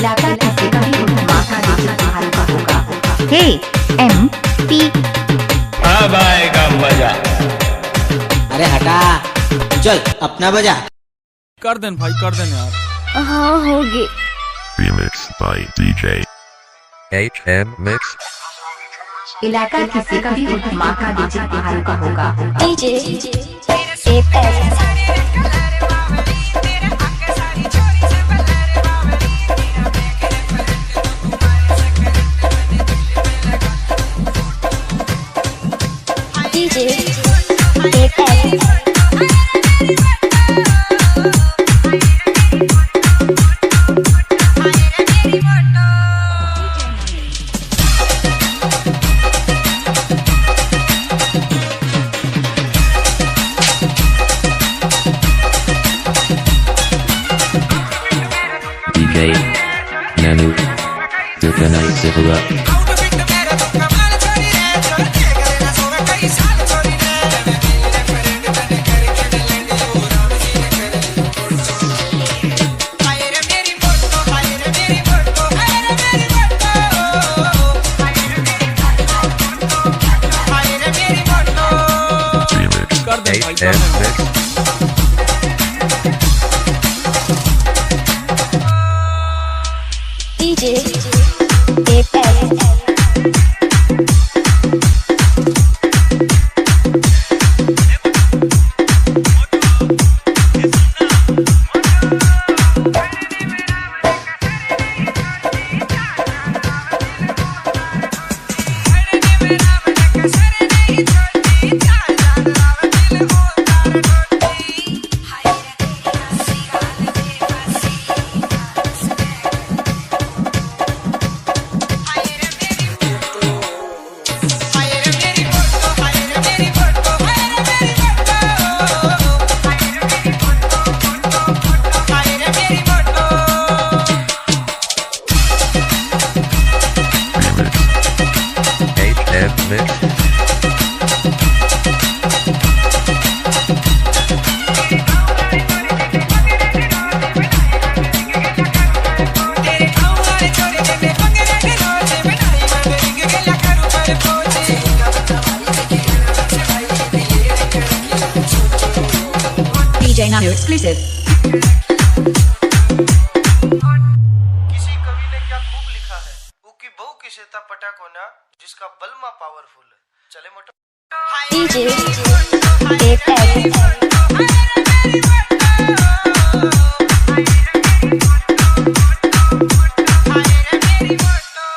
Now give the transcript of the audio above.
इलाका किसी का भी धमाका डीजे पहाड़ का होगा। हे MP अब आएगा मजा। अरे हटा, चल अपना बजा। कर देन भाई, कर देन यार। हाँ होगी। Remix by DJ HM Mix. इलाका किसी का भी धमाका डीजे पहाड़ का होगा। DJ Nanu Dukanai Sivula. कर देन भाई, कर HM देन। Mix. HM Mix. DJ Nanu exclusive। किसी कवि ने क्या खूब लिखा है, उकी बहू की सेता पटा कोना जिसका बलमा पावरफुल है। चले मोटो DJ